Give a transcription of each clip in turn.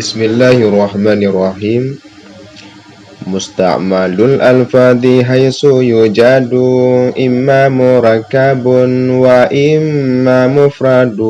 Bismillahirrahmanirrahim. Musta'malul alfadhi haysu yujadu imma murakkabun wa imma mufradu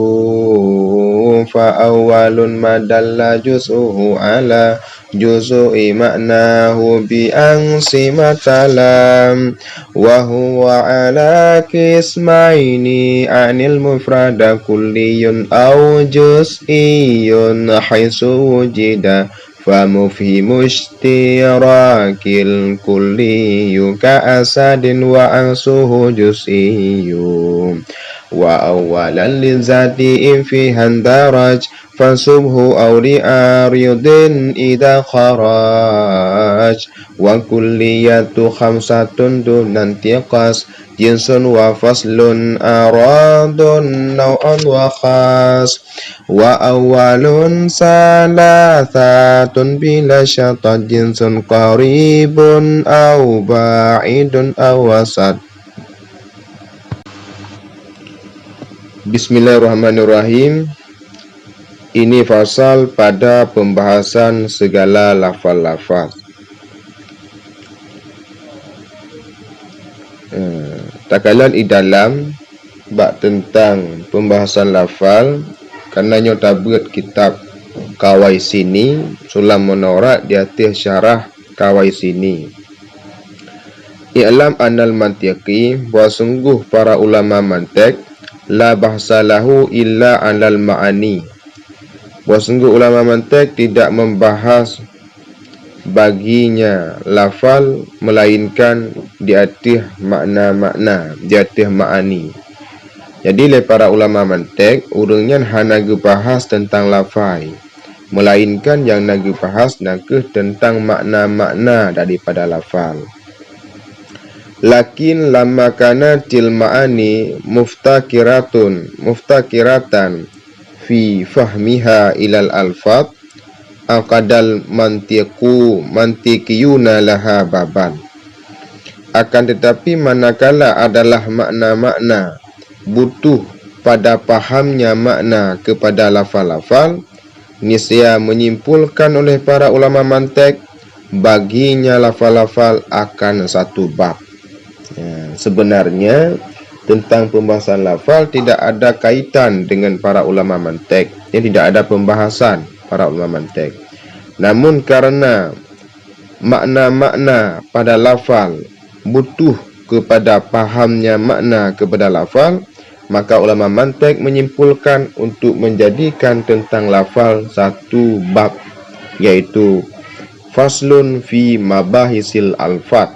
fa awwalun madalla juz'uhu ala juz'i ma'nahu bi ansi matalam wa huwa ala qismaini anil mufrada kulliyun aw juz'iyun haysu wujida famufhimu ishtirakil kulliyu ka'asadin wa ansuhu juz'iyyu wa awalan lizati fi handaraj fasubhu awri aryudin idha kharaj wa kulliyatu khamsatun dunantiqas jinsun wa faslun aradun naw'an wa khas wa awalun salathatun bila syatat jinsun qaribun aw ba'idun aw wasat. Bismillahirrahmanirrahim. Ini fasal pada pembahasan segala lafal-lafal. Takalan di dalam bab tentang pembahasan lafal, karenanya tabut kitab Kawai Sini Sulam Munawarat di atas syarah Kawai Sini. I'lam anal mantiqi, bahawa sungguh para ulama mantiq la bahsa lahu illa alal ma'ani, bahawa sungguh ulama mantiq tidak membahas baginya lafal melainkan di atas makna-makna, di atas ma'ani. Jadi le para ulama mantiq urangnya hanaga bahas tentang lafal, melainkan yang naga bahas naga tentang makna-makna daripada lafal. Lakin lamma kana til ma'ani muftakiratan fi fahmiha ilal alfat aqadal mantiqiyuna laha baban. Akan tetapi manakala adalah makna-makna butuh pada pahamnya makna kepada lafal-lafal, niscaya menyimpulkan oleh para ulama mantiq baginya lafal-lafal akan satu bab. Sebenarnya tentang pembahasan lafal tidak ada kaitan dengan para ulama mantiq, tidak ada pembahasan para ulama mantiq. Namun karena makna-makna pada lafal butuh kepada pahamnya makna kepada lafal, maka ulama mantiq menyimpulkan untuk menjadikan tentang lafal satu bab, yaitu faslun fi mabahisil alfat,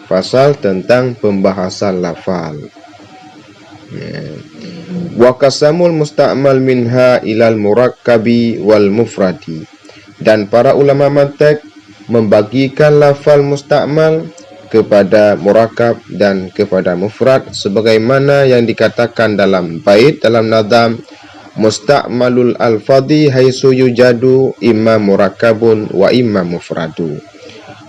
fasal tentang pembahasan lafal. Wa qasamul musta'mal minha ilal murakkabi wal mufradi, dan para ulama mantiq membagikan lafal musta'mal kepada murakkab dan kepada mufrad, sebagaimana yang dikatakan dalam bait dalam nadam musta'malul alfadhi haitsu yujadu imma murakkabun wa imma mufradu.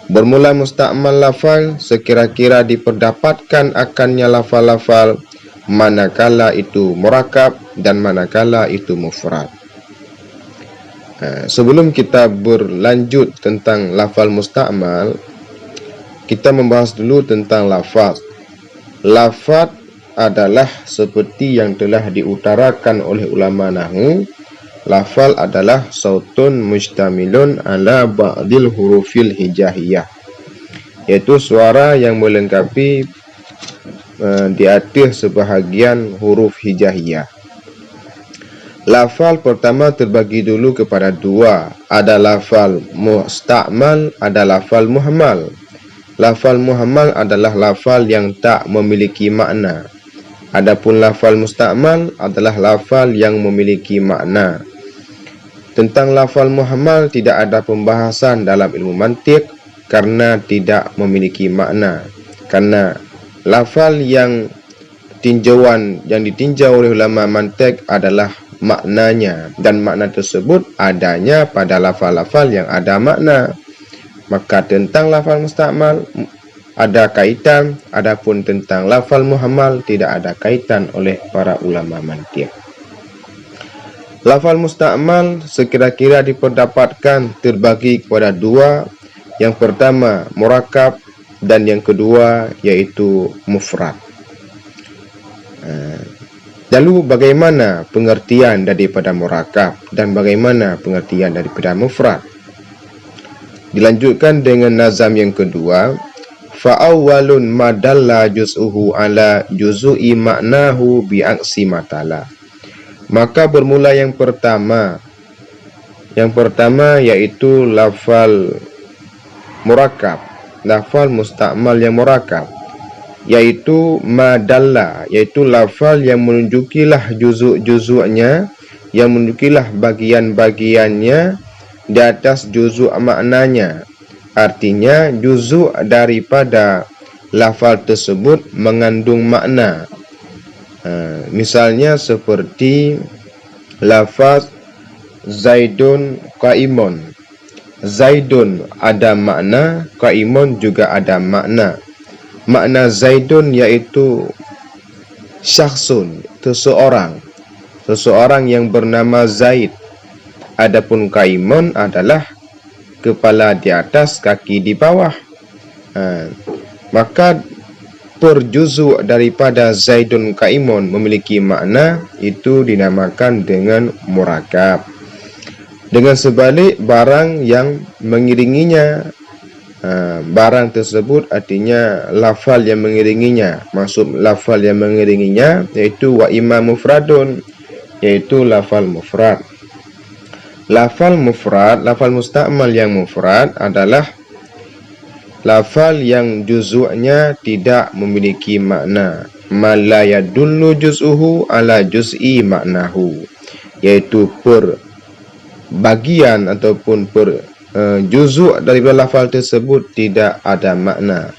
Bermula musta'mal lafal sekira-kira diperdapatkan akannya lafal-lafal manakala itu murakkab dan manakala itu mufrad. Sebelum kita berlanjut tentang lafal musta'mal, kita membahas dulu tentang lafaz. Lafaz adalah seperti yang telah diutarakan oleh ulama nahwu, lafal adalah sautun mustamilun ala ba'dil hurufil hijaiyah, yaitu suara yang melengkapi di atas sebahagian huruf hijaiyah. Lafal pertama terbagi dulu kepada dua, ada lafal musta'mal, ada lafal muhammal. Lafal muhammal adalah lafal yang tak memiliki makna. Adapun lafal musta'mal adalah lafal yang memiliki makna. Tentang lafal muhammal tidak ada pembahasan dalam ilmu mantiq karena tidak memiliki makna. Karena lafal yang ditinjau oleh ulama mantiq adalah maknanya, dan makna tersebut adanya pada lafal-lafal yang ada makna. Maka tentang lafal musta'mal ada kaitan, adapun tentang lafal muhammal tidak ada kaitan oleh para ulama mantiq. Lafal musta'mal sekira-kira diperdapatkan terbagi kepada dua. Yang pertama murakkab dan yang kedua yaitu mufrad. Lalu bagaimana pengertian daripada murakkab dan bagaimana pengertian daripada mufrad? Dilanjutkan dengan nazam yang kedua. Fa'awwalun madalla juz'uhu ala juz'i maknahu bi'aksi matala. Maka bermula yang pertama. Yang pertama yaitu lafal murakkab, lafal musta'mal yang murakkab, yaitu madalla, yaitu lafal yang menunjukilah juzuk-juzuknya, yang menunjukilah bagian-bagiannya di atas juzuk maknanya. Artinya juzuk daripada lafal tersebut mengandung makna. Misalnya seperti lafaz Zaidun qaimun. Zaidun ada makna, qaimun juga ada makna. Makna Zaidun yaitu syakhsun, seseorang yang bernama Zaid. Adapun qaimun adalah kepala di atas, kaki di bawah. Maka per juzuk daripada Zaidun qaimun memiliki makna, itu dinamakan dengan murakkab. Dengan sebalik barang yang mengiringinya, barang tersebut artinya lafal yang mengiringinya. Maksud lafal yang mengiringinya yaitu wa imam mufradun, yaitu lafal mufrad. Lafal mufrad, lafal musta'mal yang mufrad adalah lafal yang juzuknya tidak memiliki makna. Ma la yadullu juz'uhu ala juz'i maknahu, yaitu per bagian ataupun per juzuk daripada lafal tersebut tidak ada makna.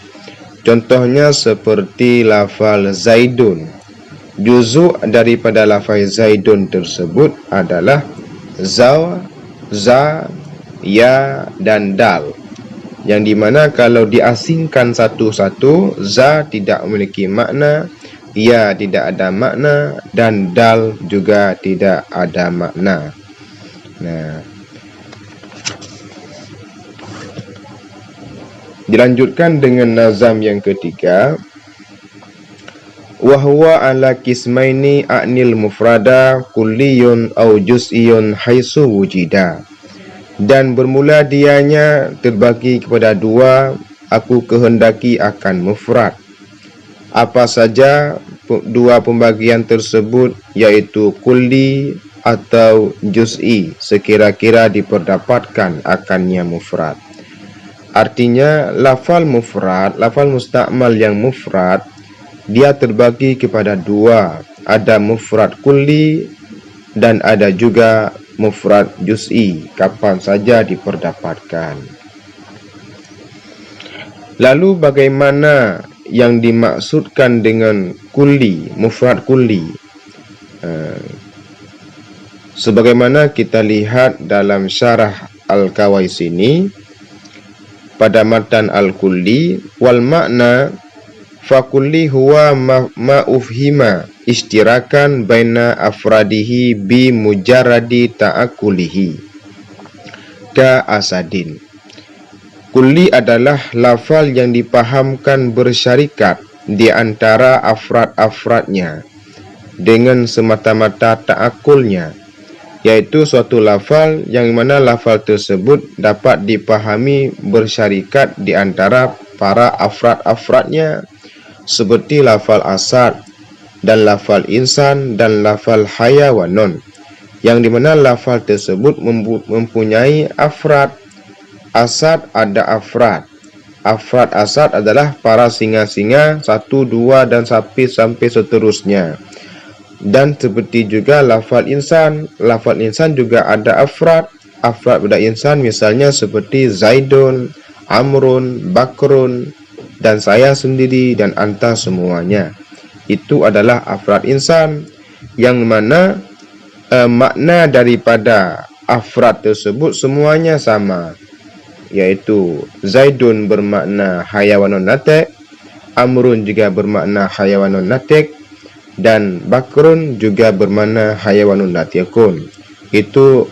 Contohnya seperti lafal Zaidun. Juzuk daripada lafal Zaidun tersebut adalah za, ya dan dal, yang dimana kalau diasingkan satu-satu, za tidak memiliki makna, ya tidak ada makna, dan dal juga tidak ada makna. Dilanjutkan dengan nazam yang ketiga. Wahwa ala kismaini a'nil mufrada kulliyun au juz'iyun haisu wujida. Dan bermula dianya terbagi kepada dua, aku kehendaki akan mufrad. Apa saja dua pembagian tersebut, yaitu kulli atau juz'i, sekira-kira diperdapatkan akannya mufrad. Artinya lafal mufrad, lafal musta'mal yang mufrad, dia terbagi kepada dua. Ada mufrad kulli dan ada juga mufrad juz'i, kapan saja diperdapatkan. Lalu bagaimana yang dimaksudkan dengan kulli, mufrad kulli? Sebagaimana kita lihat dalam syarah Al-Kawaisini pada matan Al-Kulli, wal makna fakulli huwa ma'ufhima istirakan baina afradihi bi mujarradi ta'akulihi ka asadin. Kulli adalah lafal yang dipahamkan bersyarikat di antara afrad-afradnya dengan semata-mata ta'akulnya, yaitu suatu lafal yang mana lafal tersebut dapat dipahami bersyarikat di antara para afrad-afradnya, seperti lafal asad dan lafal insan dan lafal hayawanun, yang dimana lafal tersebut mempunyai afrad. Asad ada afrad. Afrad asad adalah para singa-singa, 1, 2 dan sampai seterusnya. Dan seperti juga lafal insan juga ada afrad. Afrad pada insan misalnya seperti Zaidun, Amrun, Bakrun, dan saya sendiri dan anta semuanya. Itu adalah afrad insan, yang mana makna daripada afrad tersebut semuanya sama, yaitu Zaidun bermakna hayawanun natik, Amrun juga bermakna hayawanun natik, dan Bakrun juga bermakna hayawanun natikun. itu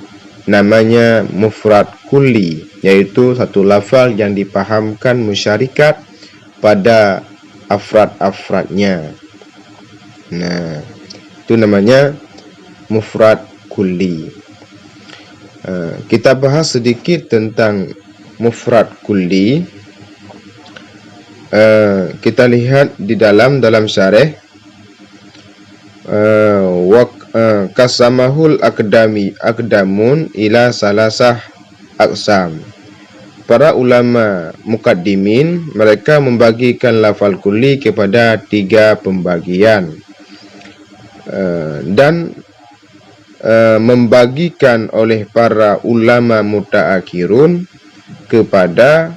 namanya mufrad kulli, yaitu satu lafal yang dipahamkan musyarikat pada afrad-afradnya. Nah, itu namanya mufrad kulli. Kita bahas sedikit tentang mufrad kulli. Kita lihat di dalam syarah kasamahul akdamun ila salasah aqsam. Para ulama muqaddimin mereka membagikan lafal kulli kepada 3 pembagian, dan membagikan oleh para ulama mutaakhirun kepada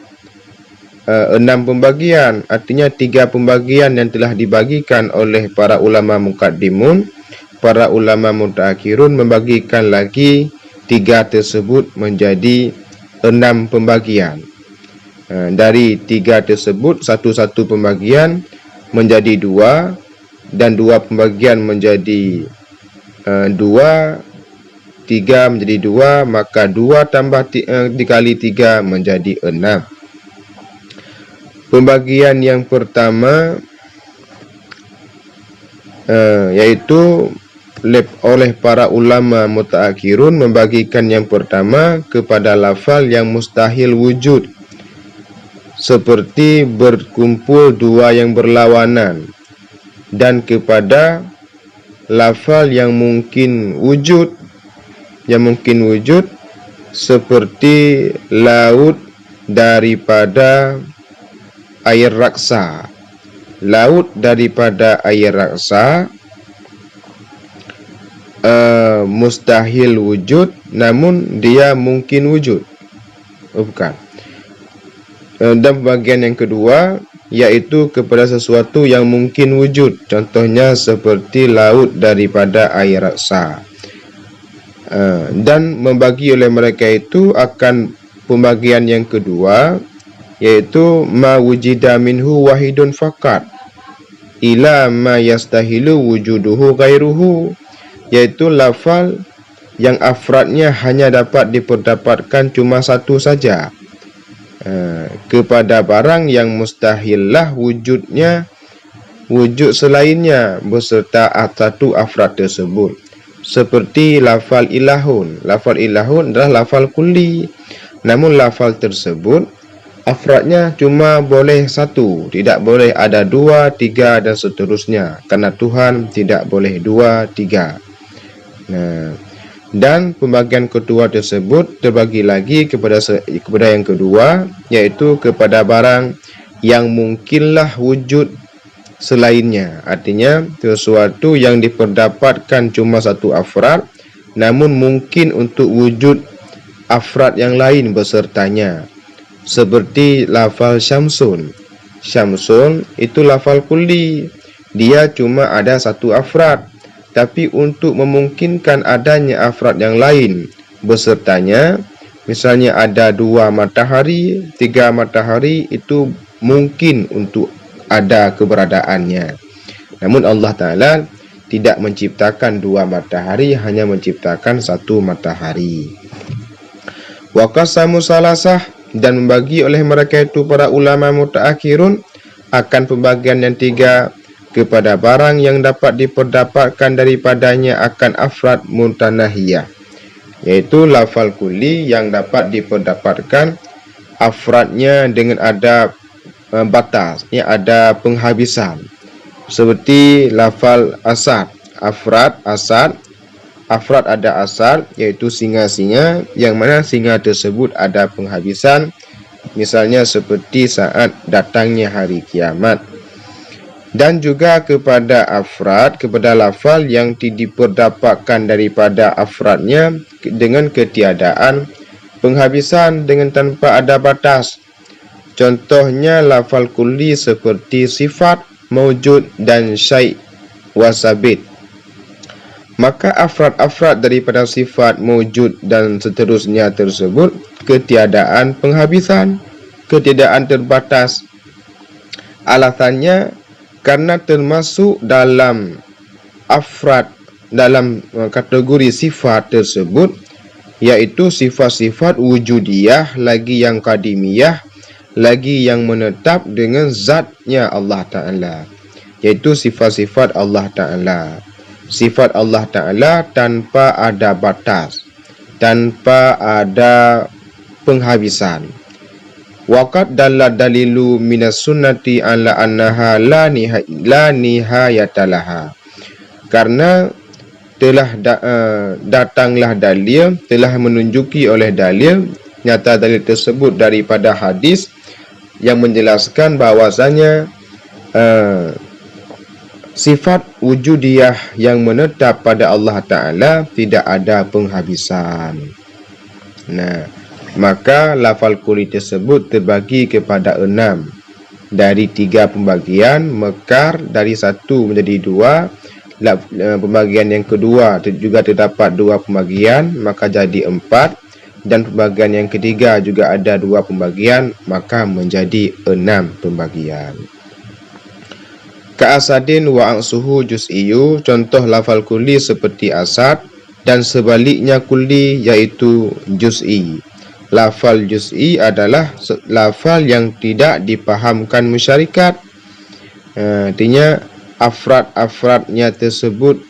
6 pembagian. Artinya 3 pembagian yang telah dibagikan oleh para ulama muqaddimun, para ulama mutaakhirun membagikan lagi 3 tersebut menjadi 6 pembagian. Dari 3 tersebut, satu satu-satu pembagian menjadi 2, dan 2 pembagian menjadi 2, 3 menjadi 2, maka 2 tambah dikali 3 menjadi 6. Pembagian yang pertama yaitu oleh para ulama mutaakhirun membagikan yang pertama kepada lafal yang mustahil wujud, seperti berkumpul 2 yang berlawanan, dan kepada lafal yang mungkin wujud, seperti laut daripada air raksa. Laut daripada air raksa mustahil wujud, namun dia mungkin wujud. Bukan. Dan bagian yang kedua yaitu kepada sesuatu yang mungkin wujud, contohnya seperti laut daripada air raksa. Dan membagi oleh mereka itu akan pembagian yang kedua, yaitu ma wujida minhu wahidun faqat ila ma yastahilu wujuduhu ghairuhu, yaitu lafal yang afradnya hanya dapat diperdapatkan cuma satu saja, kepada barang yang mustahillah wujud selainnya beserta satu afrad tersebut, seperti lafal ilahun. Lafal ilahun adalah lafal kulli, namun lafal tersebut afradnya cuma boleh 1, tidak boleh ada 2, 3 dan seterusnya, karena Tuhan tidak boleh 2, 3. Dan pembagian kedua tersebut terbagi lagi kepada yang kedua, yaitu kepada barang yang mungkinlah wujud selainnya. Artinya sesuatu yang diperdapatkan cuma satu afrad, namun mungkin untuk wujud afrad yang lain besertanya, seperti lafal syamsun. Syamsun itu lafal kulli, dia cuma ada satu afrad, tapi untuk memungkinkan adanya afrad yang lain besertanya, misalnya ada 2 matahari, 3 matahari, itu mungkin untuk ada keberadaannya. Namun Allah Ta'ala tidak menciptakan 2 matahari, hanya menciptakan 1 matahari. Wa qasamu salasah, dan membagi oleh mereka itu para ulama mutaakhirun akan pembagian yang 3 kepada barang yang dapat diperdapatkan daripadanya akan afrad mutanahiyah, yaitu lafal kulli yang dapat diperdapatkan afradnya dengan ada batas, ada penghabisan, seperti lafal asad. Afrad ada asad, yaitu singa-singa, yang mana singa tersebut ada penghabisan, misalnya seperti saat datangnya hari kiamat. Dan juga kepada afrad, kepada lafal yang diperdapatkan daripada afradnya dengan ketiadaan penghabisan, dengan tanpa ada batas. Contohnya lafal kulli seperti sifat, maujud dan syai' wasabit. Maka afrad-afrad daripada sifat, maujud dan seterusnya tersebut ketiadaan penghabisan, ketiadaan terbatas. Alasannya karena termasuk dalam afrad dalam kategori sifat tersebut, yaitu sifat-sifat wujudiyah, lagi yang qadimiyah, lagi yang menetap dengan zatnya Allah Ta'ala, yaitu sifat-sifat Allah Ta'ala. Sifat Allah Ta'ala tanpa ada batas, tanpa ada penghabisan. Waqad dalla dalilu minas sunnati ala annaha la nihayatalaha. Karena telah datanglah dalil, telah menunjuki oleh dalil, nyata dalil tersebut daripada hadis yang menjelaskan bahwasanya sifat wujudiyah yang menetap pada Allah Ta'ala tidak ada penghabisan. Nah, maka lafal kulli tersebut terbagi kepada 6. Dari 3 pembagian, mekar dari 1 menjadi 2. Pembagian yang kedua juga terdapat 2 pembagian, maka jadi 4. Dan pembagian yang ketiga juga ada 2 pembagian, maka menjadi 6 pembagian. Ka'asadin wa angsuhu juz'iyu, contoh lafal kulli seperti asad, dan sebaliknya kulli yaitu juz'i. Lafal juz'i adalah lafal yang tidak dipahamkan masyarakat. Artinya afrad-afradnya tersebut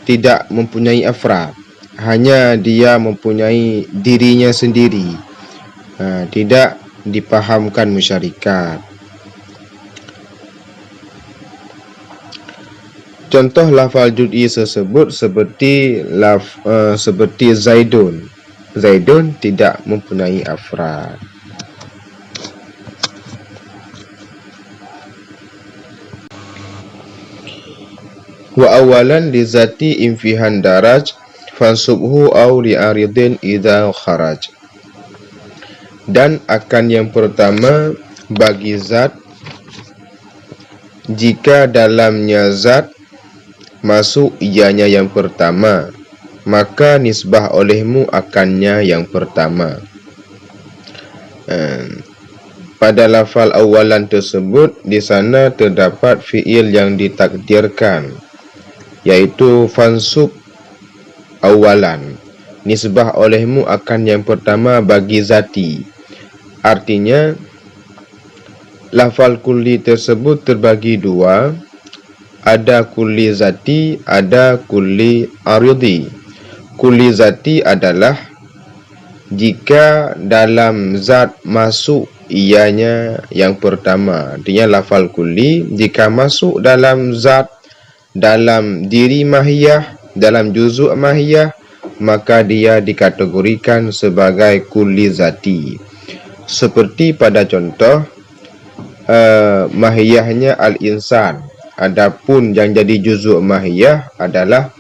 tidak mempunyai afrad, hanya dia mempunyai dirinya sendiri, tidak dipahamkan masyarakat. Contoh lafal juz'i tersebut seperti Zaidun. Zaidun tidak mempunyai afrad. Wa awalan li zati infihan daraj fansubhu aw li aridin idza kharaj. Dan akan yang pertama bagi zat, jika dalamnya zat masuk ianya yang pertama, maka nisbah olehmu akannya yang pertama. Pada lafal awalan tersebut, di sana terdapat fiil yang ditakdirkan, yaitu fansub awalan, nisbah olehmu akan yang pertama bagi zati. Artinya lafal kulli tersebut terbagi 2. Ada kulli zati, ada kulli aridi. Kulli zati adalah jika dalam zat masuk ianya yang pertama. Artinya lafal kulli jika masuk dalam zat, dalam diri mahiyah, dalam juzuk mahiyah, maka dia dikategorikan sebagai kulli zati. Seperti pada contoh mahiyahnya al-insan. Adapun yang jadi juzuk mahiyah adalah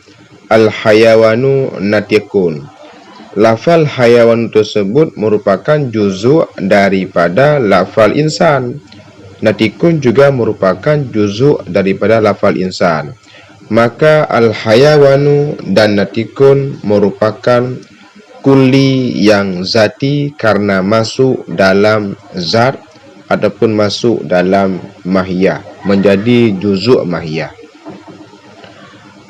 al-hayawanu natiqun. Lafal hayawan tersebut merupakan juzuk daripada lafal insan. Natiqun juga merupakan juzuk daripada lafal insan. Maka al-hayawanu dan natiqun merupakan kulli yang zati karena masuk dalam zat ataupun masuk dalam mahiyah, menjadi juzuk mahiyah.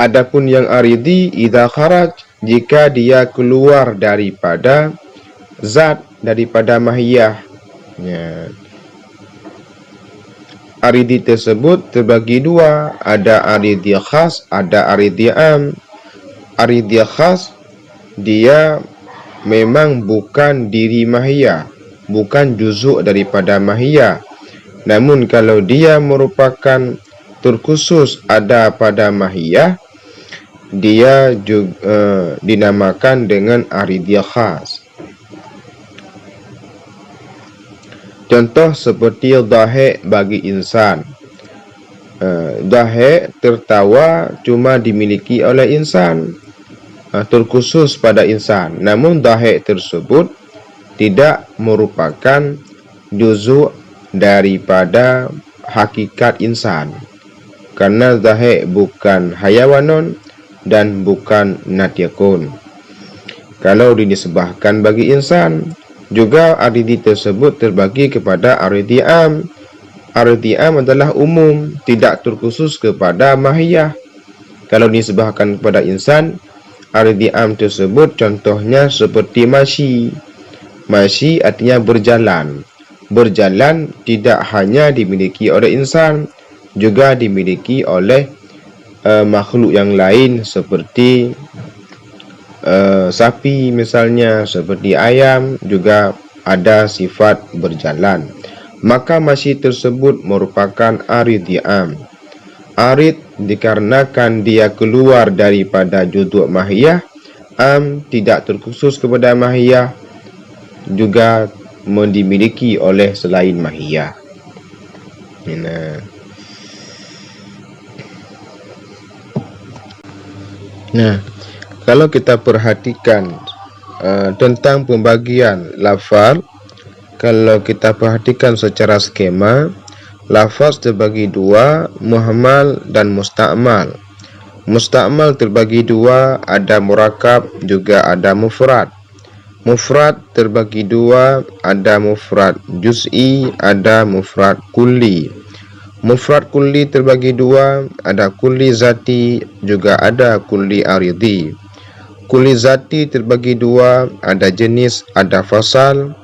Adapun yang aridi, idza kharaj, jika dia keluar daripada zat, daripada mahiyah. Aridi tersebut terbagi 2, ada aridi khas, ada aridi am. Aridi khas, dia memang bukan diri mahiyah, bukan juzuk daripada mahiyah. Namun kalau dia merupakan terkhusus ada pada mahiyah, dia juga dinamakan dengan aridiyah khas. Contoh seperti dhahik bagi insan. Dhahik, tertawa, cuma dimiliki oleh insan, terkhusus pada insan. Namun dhahik tersebut tidak merupakan juzuk daripada hakikat insan, karena dhahik bukan hayawanon dan bukan natiqun. Kalau dinisbahkan bagi insan, juga aridi tersebut terbagi kepada aridi am. Aridi am adalah umum, tidak terkhusus kepada mahiyah. Kalau disebahkan kepada insan, aridi am tersebut contohnya seperti masyi. Masyi artinya berjalan. Berjalan tidak hanya dimiliki oleh insan, juga dimiliki oleh makhluk yang lain seperti sapi misalnya, seperti ayam juga ada sifat berjalan. Maka masyi tersebut merupakan aridi am. Arid dikarenakan dia keluar daripada juzuk mahiyah, am tidak terkhusus kepada mahiyah, juga dimiliki oleh selain mahiyah. Nah, kalau kita perhatikan tentang pembagian lafaz, kalau kita perhatikan secara skema, lafaz terbagi dua, muhmal dan musta'mal. Musta'mal terbagi dua, ada murakkab juga ada mufrad. Mufrad terbagi dua, ada mufrad juz'i, ada mufrad kulli. Mufrad kulli terbagi dua, ada kulli zati juga ada kulli aridi. Kulli zati terbagi dua, ada jenis, ada fasal.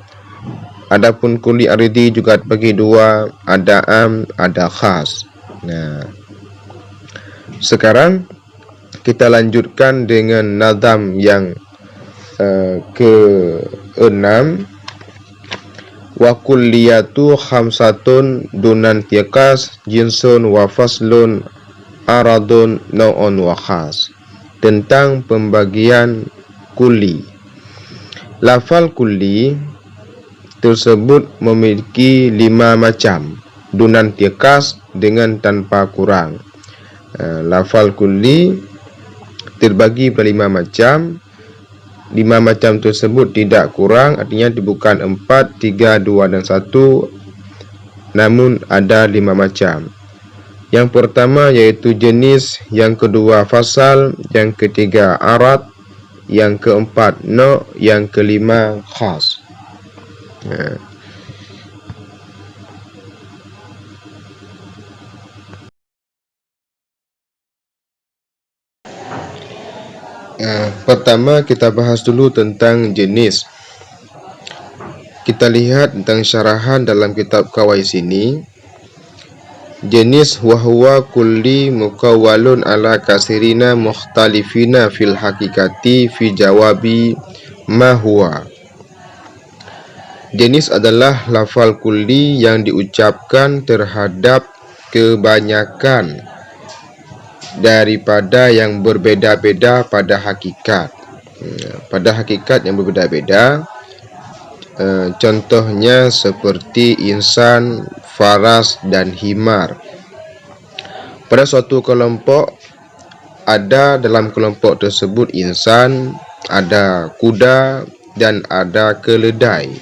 Adapun kulli aridi juga terbagi dua, ada am, ada khas. Nah, sekarang kita lanjutkan dengan nazam yang ke-6. Wa kulliyatu khamsatun dunan tiqas jinsun wa faslun aradun nau'un wa khas. Tentang pembagian kulli. Lafal kulli tersebut memiliki 5 macam, dunan tiqas dengan tanpa kurang. Lafal kulli terbagi pada 5 macam. 5 macam tersebut tidak kurang, artinya bukan 4, 3, 2 dan 1, namun ada 5 macam. Yang pertama yaitu jenis, yang kedua fasal, yang ketiga arad, yang keempat no', yang kelima khas. Pertama kita bahas dulu tentang jenis. Kita lihat tentang syarahan dalam kitab Kawais ini. Jenis wahwa kulli mukawwalun ala kasirina mukhtalifina fil hakikati fi jawabi ma huwa. Jenis adalah lafal kulli yang diucapkan terhadap kebanyakan daripada yang berbeda-beda pada hakikat. Pada hakikat yang berbeda-beda, contohnya seperti insan, faras dan himar. Pada suatu kelompok, ada dalam kelompok tersebut insan, ada kuda dan ada keledai.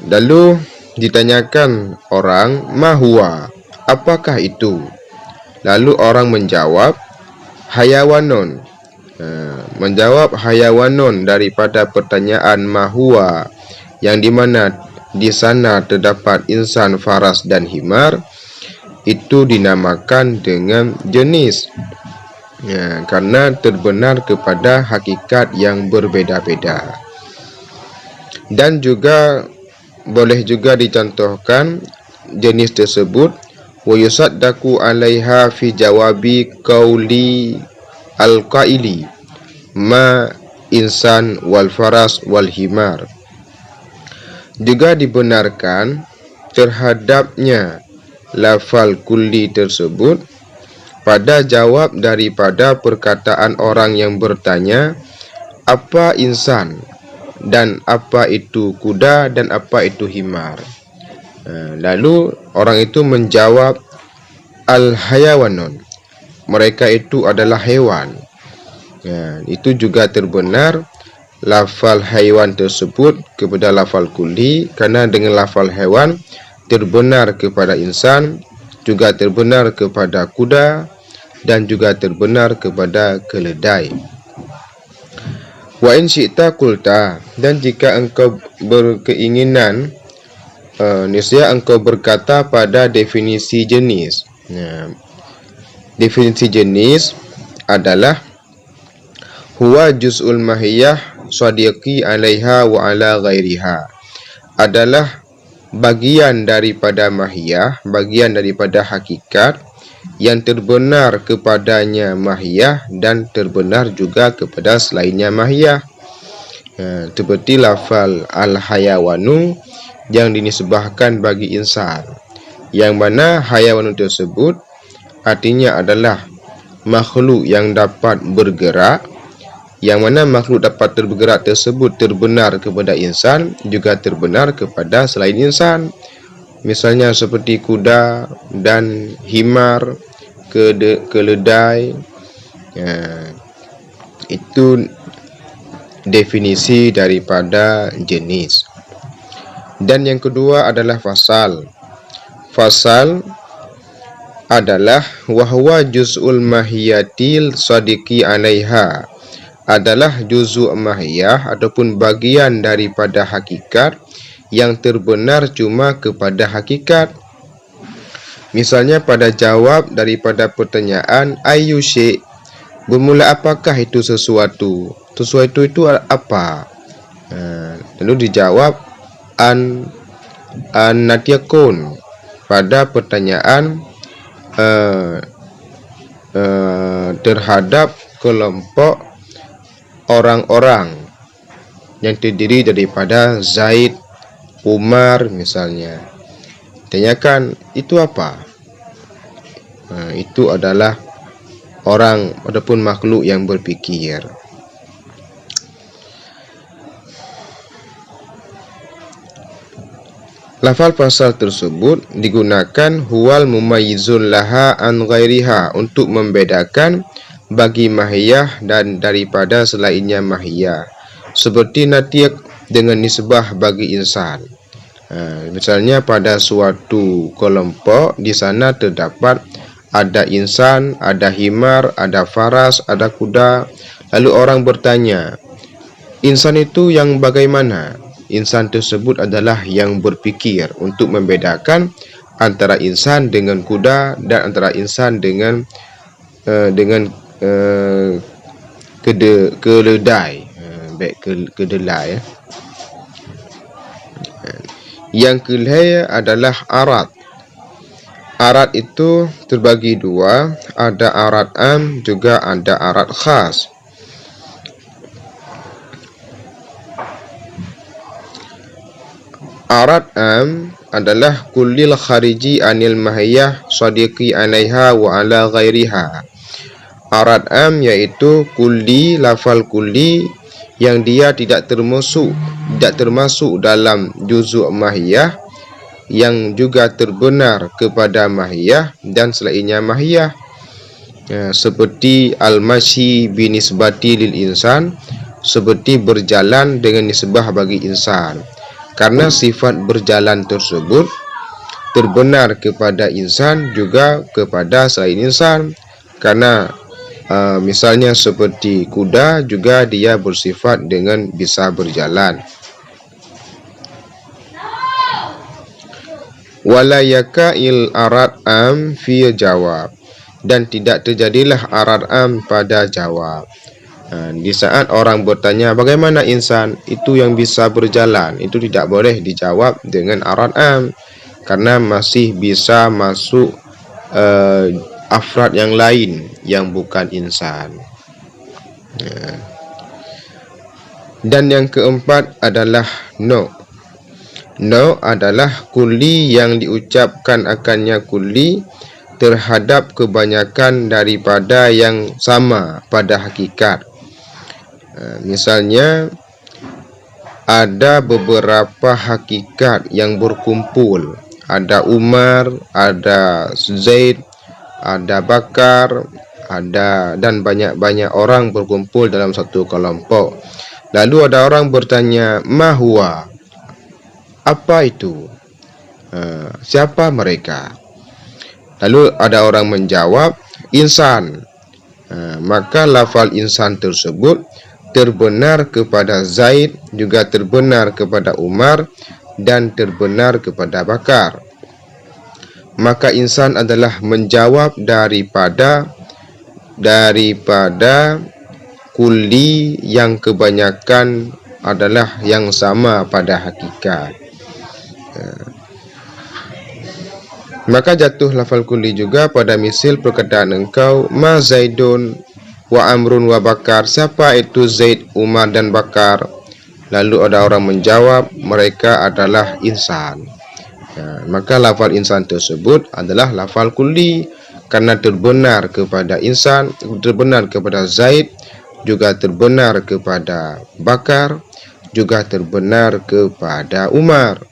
Lalu ditanyakan orang, mahua, apakah itu? Lalu orang menjawab, hayawanun. Menjawab hayawanun daripada pertanyaan mahua, yang dimana di sana terdapat insan, faras dan himar, itu dinamakan dengan jenis. Karena terbenar kepada hakikat yang berbeda-beda. Dan juga boleh juga dicontohkan jenis tersebut, wa yusaddaqu 'alaiha fi jawabi qauli al-qaili ma insan wal faras wal himar. Juga dibenarkan terhadapnya lafal kulli tersebut pada jawab daripada perkataan orang yang bertanya, apa insan dan apa itu kuda dan apa itu himar. Lalu orang itu menjawab, al-hayawanun, mereka itu adalah hewan. Itu juga terbenar lafal haiwan tersebut kepada lafal kulli, karena dengan lafal hewan terbenar kepada insan, juga terbenar kepada kuda, dan juga terbenar kepada keledai. Wa in syi'ta qulta, dan jika engkau berkeinginan, niscaya engkau berkata pada definisi jenis. Definisi jenis adalah huwa juz'ul mahiyah sadiqi 'alaiha wa 'ala ghairiha. Adalah bagian daripada mahiyah, bagian daripada hakikat yang terbenar kepadanya mahiyah dan terbenar juga kepada selainnya mahiyah. Seperti lafal al-hayawanu yang dinisbahkan bagi insan, yang mana hayawanu tersebut artinya adalah makhluk yang dapat bergerak, yang mana makhluk dapat bergerak tersebut terbenar kepada insan juga terbenar kepada selain insan. Misalnya seperti kuda dan himar, keledai. Itu definisi daripada jenis. Dan yang kedua adalah fasal. Fasal adalah wahwa juz'ul mahiyatil sadiqi 'alaiha, adalah juz'u mahiyah ataupun bagian daripada hakikat yang terbenar cuma kepada hakikat. Misalnya pada jawab daripada pertanyaan ayyu syai', bermula apakah itu sesuatu? Sesuatu itu apa? Lalu dijawab an natyakun pada pertanyaan terhadap kelompok orang-orang yang terdiri daripada Zaid, Umar misalnya. Tanyakan itu apa? Itu adalah orang ataupun makhluk yang berfikir. Lafal fasal tersebut digunakan huwal mumayyizun laha an ghairiha, untuk membedakan bagi mahiyah dan daripada selainnya mahiyah. Seperti natiq dengan nisbah bagi insan. Misalnya pada suatu kelompok di sana terdapat ada insan, ada himar, ada faras, ada kuda. Lalu orang bertanya, insan itu yang bagaimana? Insan tersebut adalah yang berfikir, untuk membedakan antara insan dengan kuda dan antara insan dengan keledai, kedelai. Yang kelima adalah arat. Arat itu terbagi dua, ada arat am juga ada arat khas. Arat am adalah kullil khariji anil mahiyah sadiqi 'alaiha wa 'ala ghairiha. Arat am yaitu kulli, lafal kulli yang dia tidak termasuk dalam juzuk mahiyah, yang juga terbenar kepada mahiyah dan selainnya mahiyah. Seperti al-masyi binisbati lil insan, seperti berjalan dengan nisbah bagi insan. Karena sifat berjalan tersebut terbenar kepada insan juga kepada selain insan. Karena misalnya seperti kuda juga dia bersifat dengan bisa berjalan. Wala yaka'il arat am fi jawab, dan tidak terjadilah arat am pada jawab. Di saat orang bertanya bagaimana insan itu yang bisa berjalan, itu tidak boleh dijawab dengan arat am, karena masih bisa masuk afrad yang lain yang bukan insan. Dan yang keempat adalah no. No adalah kulli yang diucapkan akannya kulli terhadap kebanyakan daripada yang sama pada hakikat. Misalnya ada beberapa hakikat yang berkumpul, ada Umar, ada Zaid, ada Bakar, ada dan banyak-banyak orang berkumpul dalam satu kelompok. Lalu ada orang bertanya, ma huwa? Apa itu? Siapa mereka? Lalu ada orang menjawab, insan. Maka lafal insan tersebut terbenar kepada Zaid, juga terbenar kepada Umar, dan terbenar kepada Bakar. maka insan adalah menjawab daripada kulli yang kebanyakan adalah yang sama pada hakikat. Maka jatuh lafal kulli juga pada misil perkataan engkau, ma Zaidun wa Amrun wa Bakar. Siapa itu Zaid, Umar dan Bakar? Lalu ada orang menjawab, mereka adalah insan. Maka lafal insan tersebut adalah lafal kulli karena terbenar kepada insan, terbenar kepada Zaid, juga terbenar kepada Bakar, juga terbenar kepada Umar.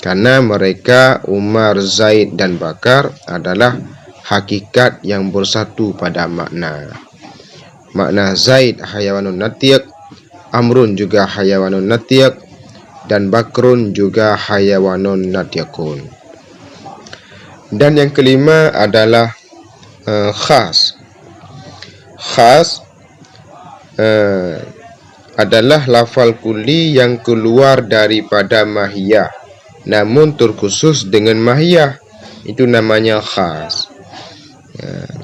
Karena mereka, Umar, Zaid dan Bakar adalah hakikat yang bersatu pada makna. Makna Zaid hayawanun natiq, Amrun juga hayawanun natiq, dan Bakrun juga hayawanun natiqun. Dan yang kelima adalah khas. Khas adalah lafal kulli yang keluar daripada mahiyah namun terkhusus dengan mahiyah, itu namanya khas.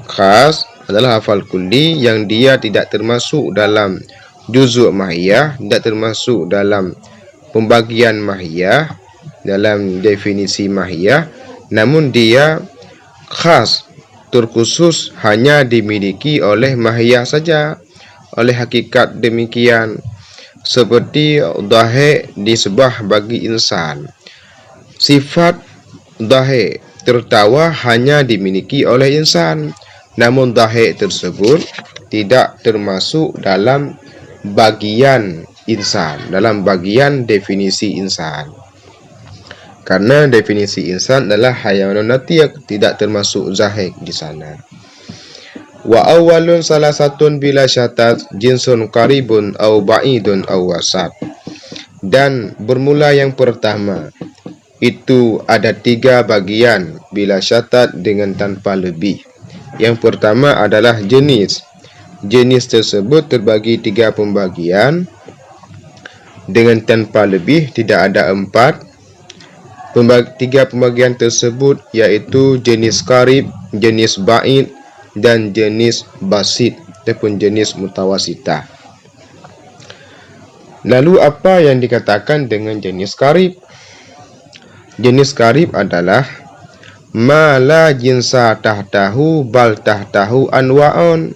Khas adalah lafal kulli yang dia tidak termasuk dalam juzuk mahiyah, tidak termasuk dalam pembagian mahiyah, dalam definisi mahiyah, namun dia khas, terkhusus, hanya dimiliki oleh mahiyah saja, oleh hakikat demikian. Seperti dhahik disebah bagi insan. Sifat dhahik, tertawa, hanya dimiliki oleh insan, namun dhahik tersebut tidak termasuk dalam bagian insan, dalam bagian definisi insan. Karena definisi insan adalah hayawanun natiq, tidak termasuk zahik di sana. Wa awwalun salasatun bila syatat jinsun qaribun aw ba'idun aw wasat. Dan bermula yang pertama, itu ada 3 bagian bila syatat dengan tanpa lebih. Yang pertama adalah jenis. Jenis tersebut terbagi 3 pembagian dengan tanpa lebih, tidak ada 4. 3 pembagian tersebut yaitu jenis qarib, jenis ba'id dan jenis basit ataupun jenis mutawasitah. Lalu apa yang dikatakan dengan jenis qarib? Jenis qarib adalah ma la jinsa tahtahu bal tahtahu anwa'un,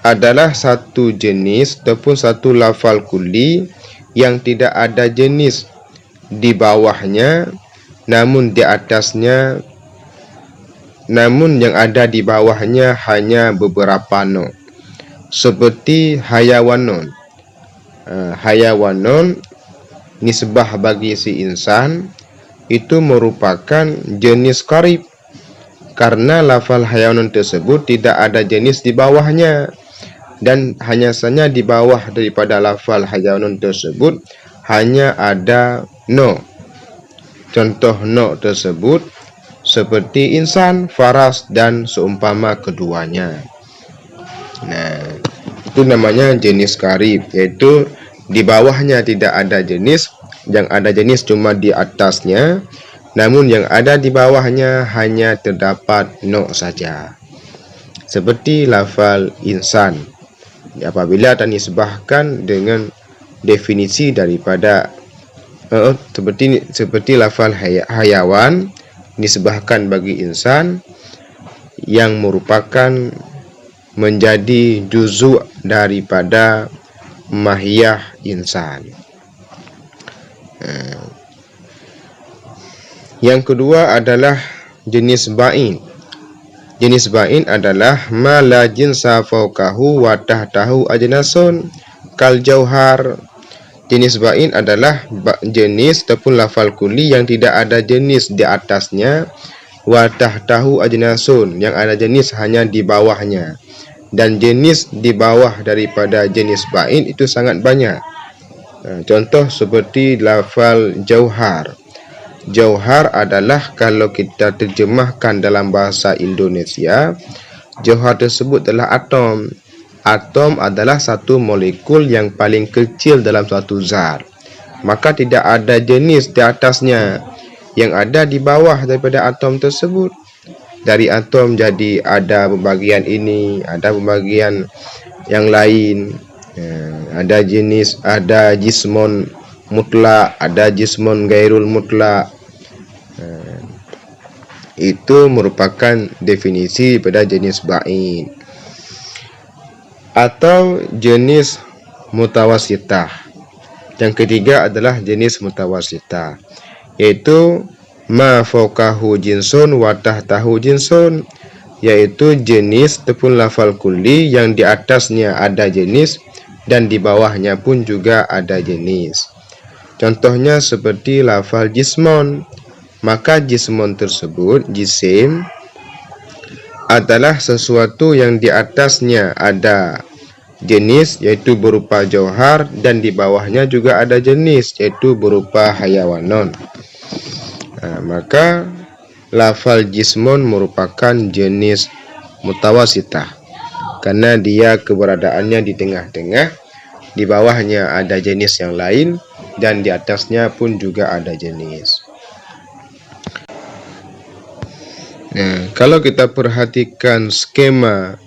adalah satu jenis ataupun satu lafal kulli yang tidak ada jenis di bawahnya, namun di atasnya, namun yang ada di bawahnya hanya beberapa no. Seperti hayawanun. Hayawanun nisbah bagi si insan itu merupakan jenis qarib karena lafal hayawanun tersebut tidak ada jenis di bawahnya, dan hanya saja di bawah daripada lafal hayawanun tersebut hanya ada no. Contoh no tersebut seperti insan, faras dan seumpama keduanya. Nah, itu namanya jenis qarib, yaitu di bawahnya tidak ada jenis, yang ada jenis cuma di atasnya, namun yang ada di bawahnya hanya terdapat no saja. Seperti lafal insan, apabila dinisbahkan dengan definisi daripada seperti lafal hayawan disebahkan bagi insan yang merupakan menjadi juzuk daripada mahiyah insan. Yang kedua adalah jenis ba'in. Jenis ba'in adalah ma la jinsa fawqahu wa tahtahu ajnasun kal jauhar. Jenis ba'in adalah jenis ataupun lafal kulli yang tidak ada jenis di atasnya, wa tahtahu ajnasun, yang ada jenis hanya di bawahnya, dan jenis di bawah daripada jenis ba'in itu sangat banyak. Contoh seperti lafal jauhar. Jauhar adalah, kalau kita terjemahkan dalam bahasa Indonesia, jauhar tersebut adalah atom. Atom adalah satu molekul yang paling kecil dalam suatu zat. Maka tidak ada jenis di atasnya. yang ada di bawah daripada atom tersebut. Dari atom jadi ada pembagian ini, ada pembagian yang lain. Ada jismon mutlak, ada jismon gairul mutlak. Itu merupakan definisi pada jenis ba'id. Atau jenis mutawasitah. Yang ketiga adalah jenis mutawasitah, yaitu ma fawqahu jinsun wa tahtahu jinsun, yaitu jenis ataupun lafal kulli yang di atasnya ada jenis dan di bawahnya pun juga ada jenis. Contohnya seperti lafal jismon, maka jismon tersebut, jisim, adalah sesuatu yang di atasnya ada jenis yaitu berupa jauhar dan di bawahnya juga ada jenis yaitu berupa hayawanon. Maka lafal jismon merupakan jenis mutawasitah karena dia keberadaannya di tengah-tengah, di bawahnya ada jenis yang lain dan di atasnya pun juga ada jenis. Kalau kita perhatikan skema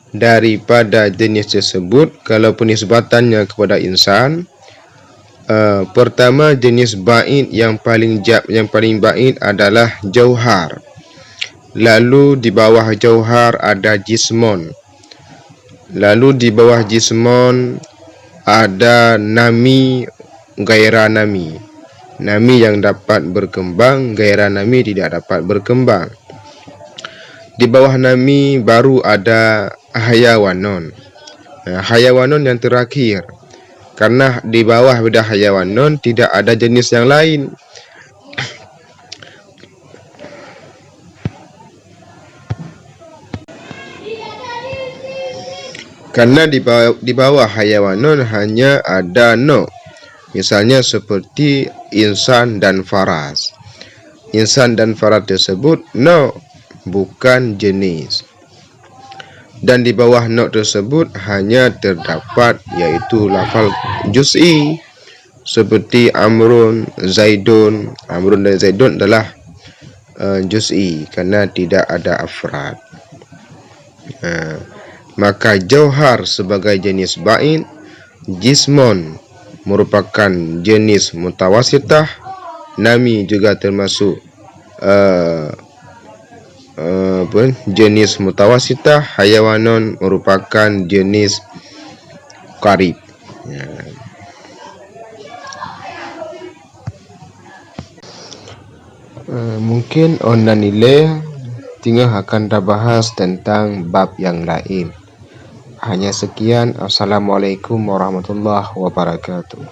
daripada jenis tersebut, kalau penisbatannya kepada insan, pertama jenis ba'id yang paling ba'id adalah jauhar. Lalu di bawah jauhar ada jismon. Lalu di bawah jismon ada nami, gairah nami. Nami yang dapat berkembang, gairah nami tidak dapat berkembang. Di bawah nami baru ada hayawanon. Hayawanon yang terakhir, karena di bawah pada hayawanon tidak ada jenis yang lain. Karena di bawah hayawanon hanya ada no. Misalnya seperti insan dan faras. Insan dan faras tersebut no, bukan jenis. Dan di bawah no tersebut hanya terdapat yaitu lafal juz'i seperti amrun, zaidun. Amrun dan zaidun adalah juz'i karena tidak ada afrad. Maka jauhar sebagai jenis ba'id, jismon merupakan jenis mutawasitah, nami juga termasuk jenis mutawasitah, hayawanon merupakan jenis qarib. Mungkin onda nilai tinggal akan dah bahas tentang bab yang lain. Hanya sekian. Assalamualaikum warahmatullahi wabarakatuh.